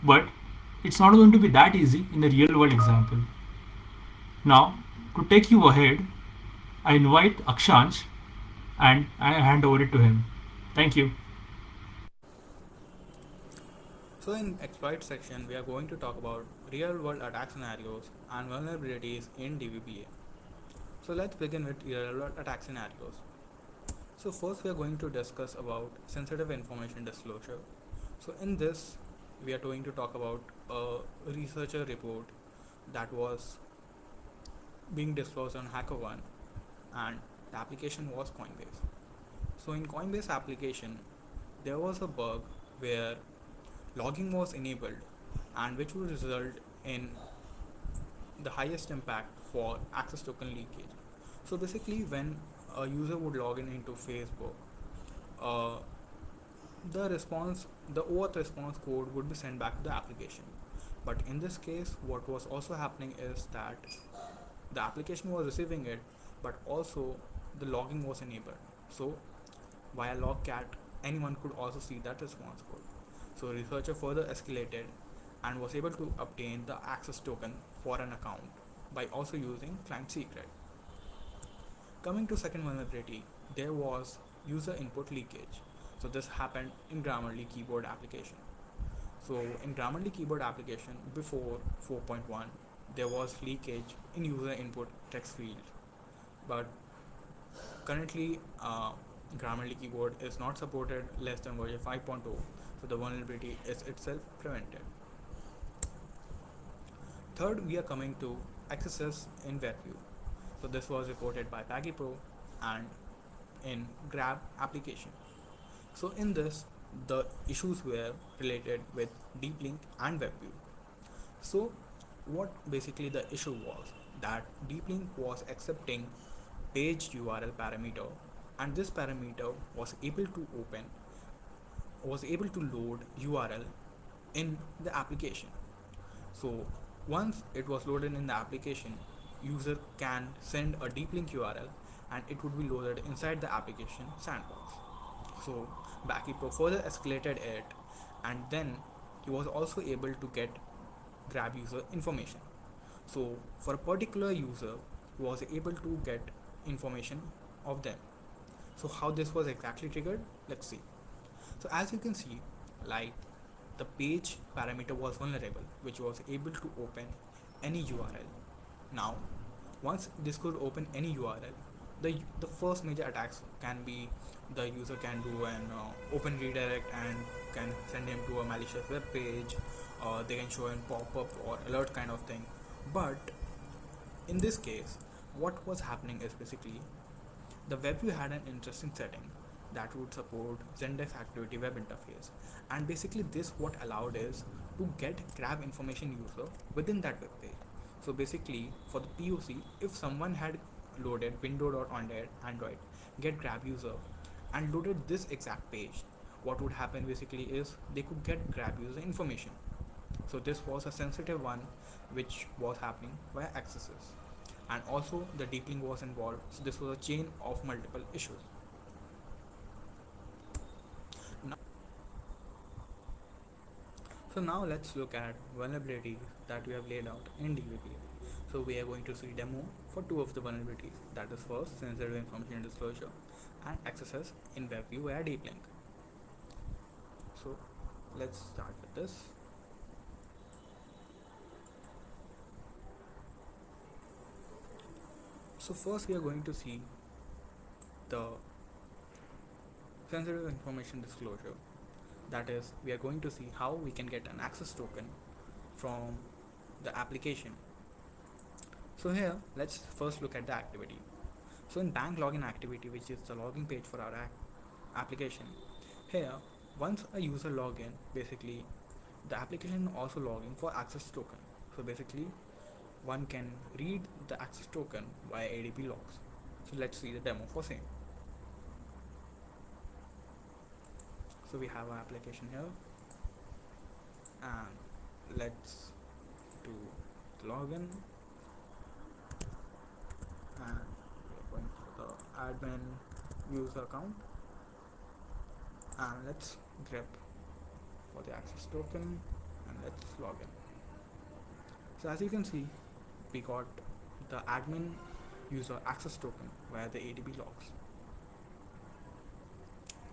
But it's not going to be that easy in a real world example. Now, to take you ahead, I invite Akshansh and I hand over it to him. Thank you. So in exploit section, we are going to talk about real world attack scenarios and vulnerabilities in DVPA. So let's begin with real world attack scenarios. So first we are going to discuss about sensitive information disclosure. So in this, we are going to talk about a researcher report that was being disclosed on HackerOne, and the application was Coinbase. So in Coinbase application, there was a bug where logging was enabled and which would result in the highest impact for access token leakage. So basically, when a user would log in into Facebook, the OAuth response code would be sent back to the application. But in this case, what was also happening is that the application was receiving it, but also the logging was enabled. So via logcat, anyone could also see that response code. So researcher further escalated and was able to obtain the access token for an account by also using client secret. Coming to second vulnerability, there was user input leakage. So this happened in Grammarly keyboard application. So in Grammarly keyboard application before 4.1, there was leakage in user input text field. But currently, Grammarly keyboard is not supported less than version 5.0, so the vulnerability is itself prevented. Third, we are coming to accesses in WebView. So this was reported by Paggy Pro and in Grab application. So in this, the issues were related with deep link and WebView. So what basically the issue was that deep link was accepting page URL parameter, and this parameter was able to load URL in the application. So Once it was loaded in the application, user can send a deep link URL and it would be loaded inside the application sandbox. So Backkeeper further escalated it, and then he was also able to get grab user information. So for a particular user, he was able to get information of them. So how this was exactly triggered, let's see. So as you can see, like, the page parameter was vulnerable, which was able to open any URL. Now once this could open any URL, the first major attacks can be the user can do an open redirect and can send him to a malicious web page, or they can show an pop-up or alert kind of thing. But in this case, what was happening is basically the WebView had an interesting setting that would support Zendesk Activity Web Interface, and basically this what allowed is to get grab information user within that web page. So basically for the POC, if someone had loaded Windows.Android get grab user and loaded this exact page, what would happen basically is they could get grab user information. So this was a sensitive one which was happening via accesses, and also the deep link was involved, so this was a chain of multiple issues. Now, so now let's look at vulnerabilities that we have laid out in DVP. So we are going to see demo for two of the vulnerabilities, that is first sensitive information disclosure and accesses in WebView via deep link. So let's start with this. So first we are going to see the sensitive information disclosure, that is we are going to see how we can get an access token from the application. So here let's first look at the activity. So in bank login activity, which is the login page for our application, here once a user login, basically the application also login for access token. So basically one can read the access token via ADP logs. So let's see the demo for same. So we have our application here, and let's do the login, and we're going for the admin user account, and let's grep for the access token, and let's login. So as you can see, we got the admin user access token via the ADB logs.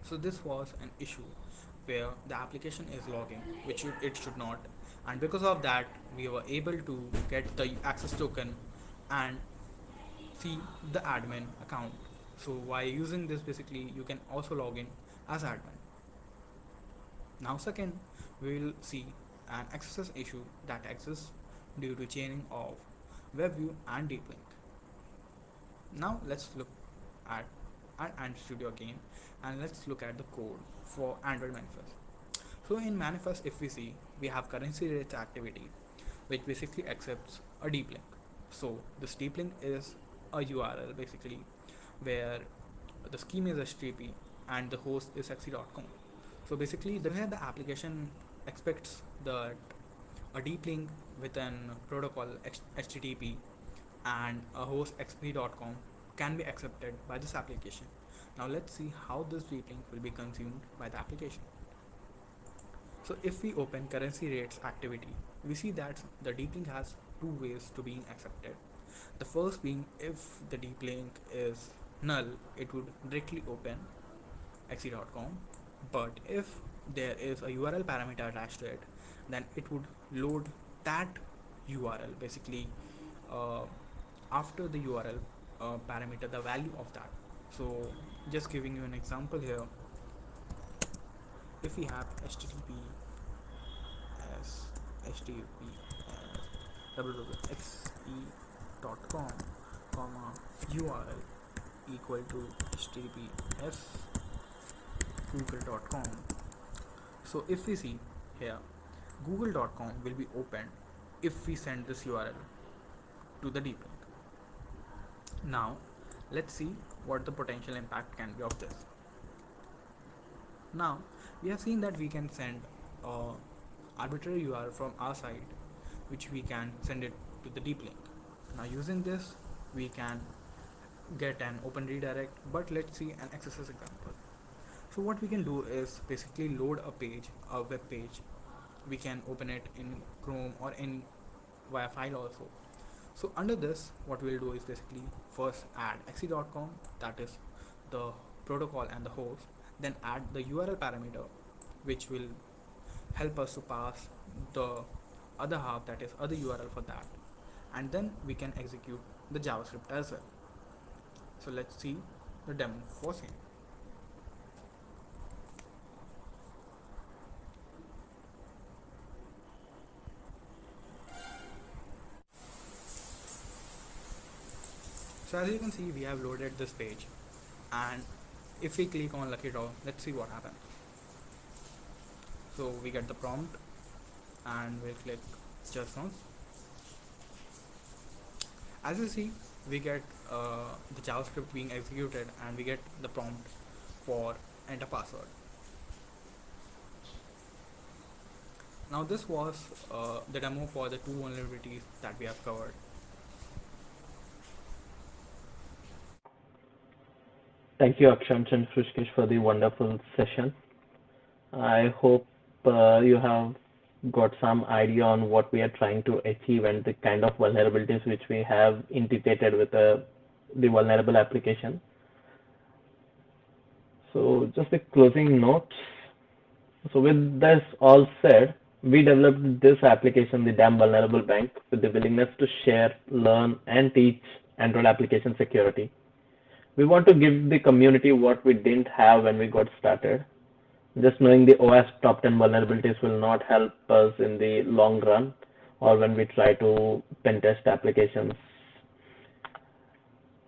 So this was an issue where the application is logging, which it should not, and because of that we were able to get the access token and see the admin account. So while using this, basically you can also log in as admin. Now second, we will see an access issue that exists due to chaining of WebView and deep link. Now let's look at Android Studio again, and let's look at the code for Android manifest. So in manifest, if we see, we have currency rates activity, which basically accepts a deep link. So this deep link is a URL basically where the scheme is HTTP and the host is xc.com. So basically the way the application expects that a deep link with an protocol HTTP and a host xp.com can be accepted by this application. Now let's see how this deep link will be consumed by the application. So if we open currency rates activity, we see that the deep link has two ways to being accepted. The first being, if the deep link is null, it would directly open xc.com, but if there is a URL parameter attached to it, then it would load that URL basically after the URL parameter, the value of that. So just giving you an example here, if we have https www.xe.com comma URL equal to https google.com. So if we see here, google.com will be opened if we send this URL to the deep link. Now let's see what the potential impact can be of this. Now we have seen that we can send arbitrary URL from our side which we can send it to the deep link. Now using this, we can get an open redirect, but let's see an XSS example. So what we can do is basically load a web page. We can open it in Chrome or in via file also. So under this, what we'll do is basically first add xe.com, that is the protocol and the host, then add the URL parameter, which will help us to pass the other half, that is other URL for that, and then we can execute the JavaScript as well. So let's see the demo for same. So as you can see, we have loaded this page, and if we click on lucky draw, let's see what happens. So we get the prompt and we'll click just once. As you see, we get the JavaScript being executed and we get the prompt for enter password. Now this was the demo for the two vulnerabilities that we have covered. Thank you, Akshant and Frishkesh, for the wonderful session. I hope you have got some idea on what we are trying to achieve and the kind of vulnerabilities which we have integrated with the vulnerable application. So just a closing note. So with this all said, we developed this application, the Damn Vulnerable Bank, with the willingness to share, learn, and teach Android application security. We want to give the community what we didn't have when we got started. Just knowing the OS top 10 vulnerabilities will not help us in the long run or when we try to pen test applications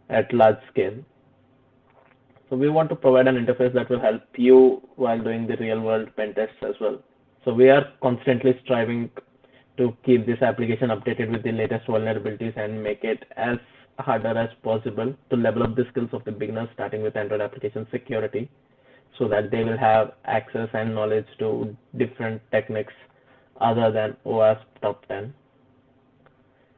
at large scale. So we want to provide an interface that will help you while doing the real world pen tests as well. So we are constantly striving to keep this application updated with the latest vulnerabilities and make it as harder as possible to level up the skills of the beginners starting with Android application security so that they will have access and knowledge to different techniques other than OWASP top 10.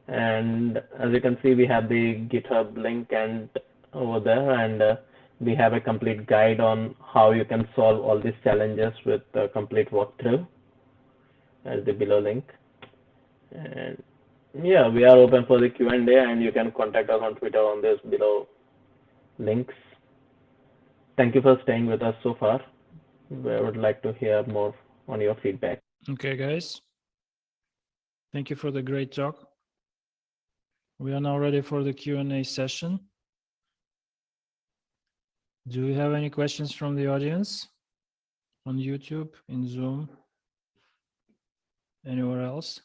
And as you can see, we have the GitHub link and over there, and we have a complete guide on how you can solve all these challenges with a complete walkthrough at the below link. And yeah, we are open for the Q&A, and you can contact us on Twitter on this below links. Thank you for staying with us so far. We would like to hear more on your feedback. Okay, guys. Thank you for the great talk. We are now ready for the Q&A session. Do we have any questions from the audience on YouTube, in Zoom, anywhere else?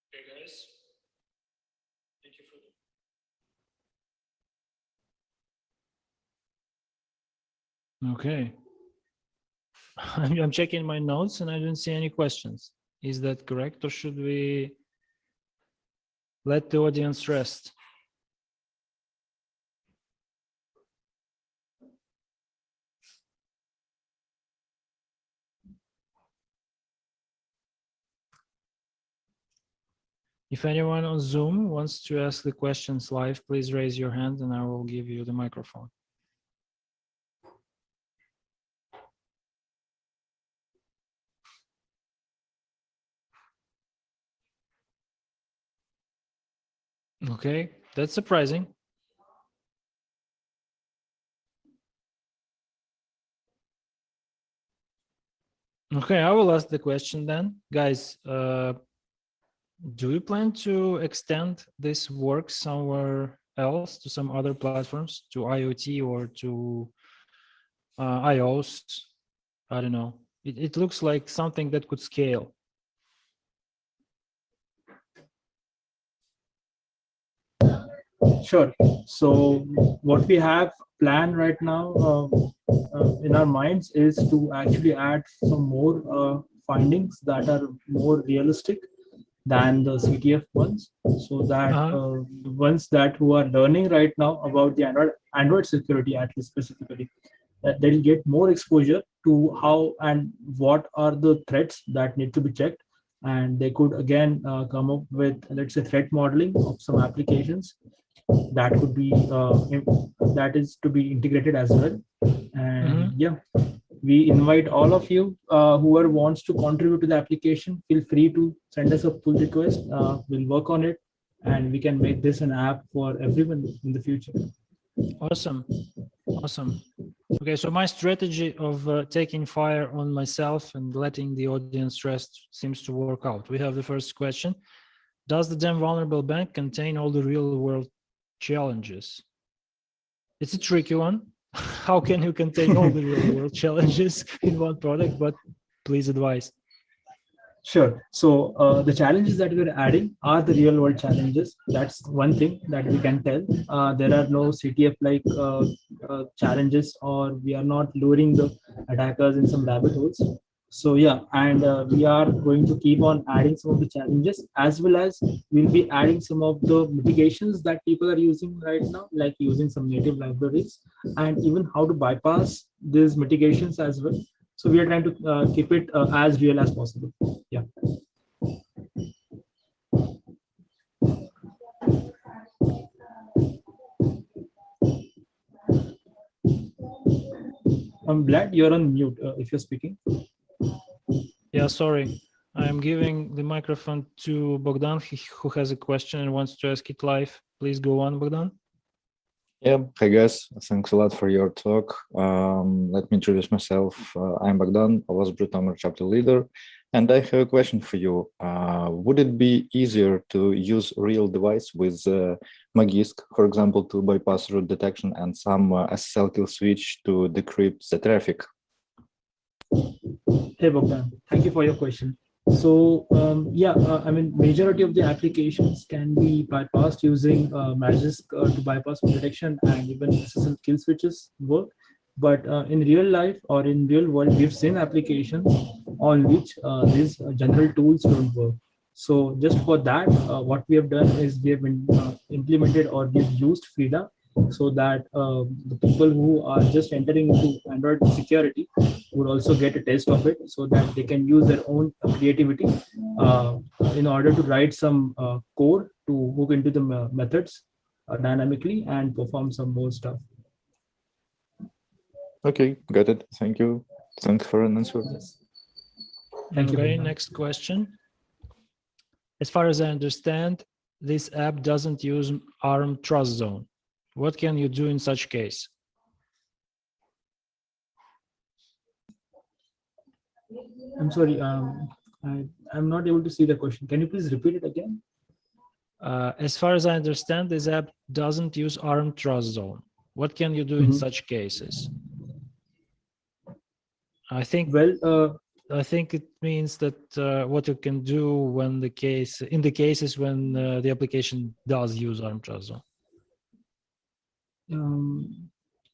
Okay, guys. Thank you for Okay. I'm checking my notes and I didn't see any questions. Is that correct, or should we let the audience rest? If anyone on Zoom wants to ask the questions live, please raise your hand and I will give you the microphone. Okay, that's surprising. Okay, I will ask the question then. Guys, do you plan to extend this work somewhere else, to some other platforms, to IoT or to iOS? I don't know. It looks like something that could scale. Sure. So what we have planned right now in our minds is to actually add some more findings that are more realistic than the CTF ones, so that the ones that who are learning right now about the Android security, at least specifically, they'll get more exposure to how and what are the threats that need to be checked, and they could again come up with, let's say, threat modeling of some applications that could be that is to be integrated as well. And yeah, we invite all of you whoever wants to contribute to the application, feel free to send us a pull request. We'll work on it, and we can make this an app for everyone in the future. Awesome. Okay, so my strategy of taking fire on myself and letting the audience rest seems to work out. We have the first question. Does the damn vulnerable bank contain all the real world challenges? It's a tricky one. How can you contain all the real world challenges in one product? But please advise. Sure. So the challenges that we're adding are the real world challenges. That's one thing that we can tell. There are no CTF like challenges, or we are not luring the attackers in some rabbit holes. So yeah, and we are going to keep on adding some of the challenges, as well as we'll be adding some of the mitigations that people are using right now, like using some native libraries, and even how to bypass these mitigations as well. So we are trying to keep it as real as possible. Yeah. I'm glad you're on mute if you're speaking. Yeah, sorry. I'm giving the microphone to Bogdan, who has a question and wants to ask it live. Please go on, Bogdan. Yeah, hi guys. Thanks a lot for your talk. Let me introduce myself. I'm Bogdan, I was Brutomer chapter leader, and I have a question for you. Would it be easier to use real device with Magisk, for example, to bypass root detection and some SSL kill switch to decrypt the traffic? Hey Bogdan, thank you for your question. So I mean, majority of the applications can be bypassed using Magisk to bypass detection, and even SSL kill switches work. But in real life or in real world, we've seen applications on which these general tools don't work. So just for that, what we have done is we have implemented, or we've used FIDA, so that the people who are just entering into Android security would also get a taste of it, so that they can use their own creativity in order to write some code to hook into the methods dynamically and perform some more stuff. Okay, got it. Thank you. Thanks for an answer. Yes. Thank you. Okay, next question. As far as I understand, this app doesn't use ARM trust zone. What can you do in such case? I'm sorry, I'm not able to see the question. Can you please repeat it again? As far as I understand, this app doesn't use ARM trust zone. What can you do in such cases? I think it means that what you can do when in the cases when the application does use ARM trust zone. I'm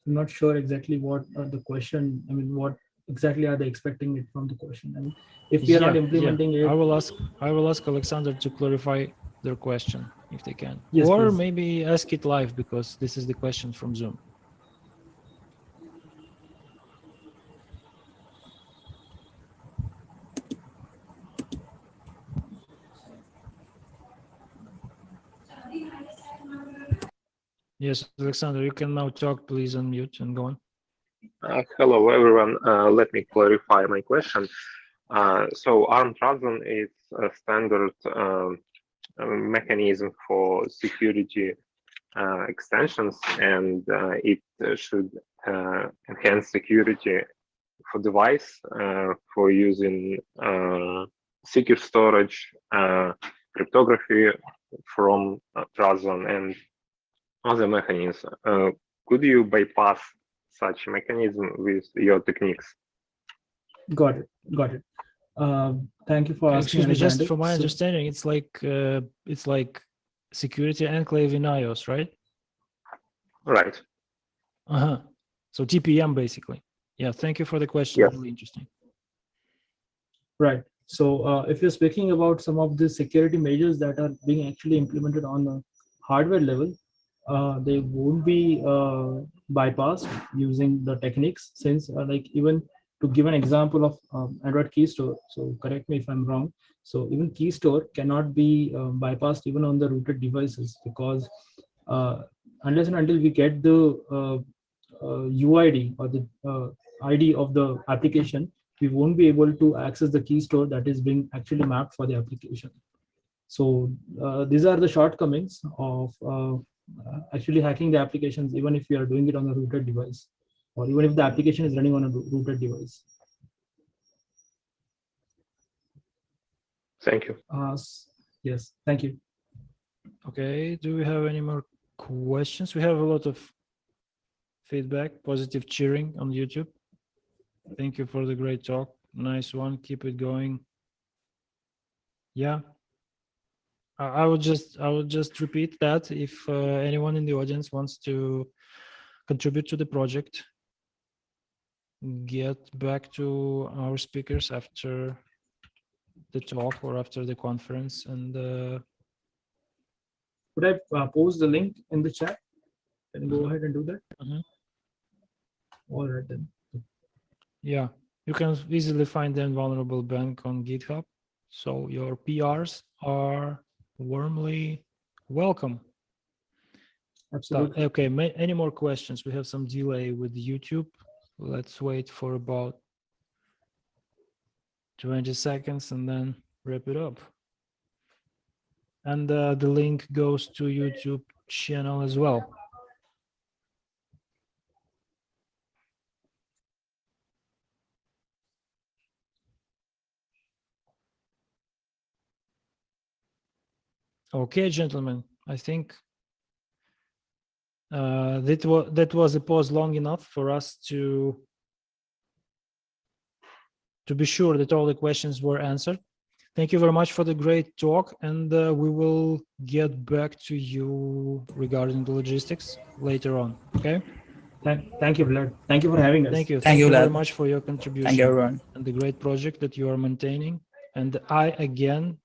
not sure exactly what the question. I mean, what exactly are they expecting it from the question? I mean, if we are not implementing it, I will ask Alexander to clarify their question if they can, yes, or please. maybe ask it live, because this is the question from Zoom. Yes, Alexander, you can now talk. Please unmute and go on. Hello, everyone. Let me clarify my question. So ARM trust zone is a standard mechanism for security extensions, and it should enhance security for device for using secure storage, cryptography from trust zone, and other mechanisms. Could you bypass such mechanism with your techniques? Got it. Thank you for asking. Excuse me, just from my understanding, it's like security enclave in iOS, right? Right. So TPM basically. Yeah, thank you for the question. Yes. Really interesting. Right. So if you're speaking about some of the security measures that are being actually implemented on a hardware level, they won't be bypassed using the techniques, since like even to give an example of Android key store, so correct me if I'm wrong, so even key store cannot be bypassed even on the rooted devices, because unless and until we get the UID or the ID of the application, we won't be able to access the key store that is being actually mapped for the application. So these are the shortcomings of actually hacking the applications, even if we are doing it on a rooted device, or even if the application is running on a rooted device. Thank you. Yes, thank you. Okay, do we have any more questions? We have a lot of feedback, positive cheering on YouTube. Thank you for the great talk. Nice one. Keep it going. Yeah. I would just repeat that if anyone in the audience wants to contribute to the project, get back to our speakers after the talk or after the conference, and Could I post the link in the chat? Can you go ahead and do that? All right then. yeah, you can easily find the Invulnerable Bank on GitHub. So your PRs are warmly welcome. Absolutely. Okay, any more questions? We have some delay with YouTube. Let's wait for about 20 seconds and then wrap it up. And the link goes to YouTube channel as well. Okay, gentlemen, I think that was a pause long enough for us to be sure that all the questions were answered. Thank you very much for the great talk, and we will get back to you regarding the logistics later on. Okay. Thank you, Vlad. Thank you for having us. Thank you. Thank you, very Vlad. much for your contribution. Thank you, everyone. And the great project that you are maintaining. And I again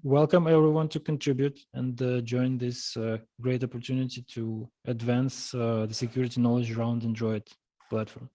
welcome everyone to contribute and join this great opportunity to advance the security knowledge around Android platform.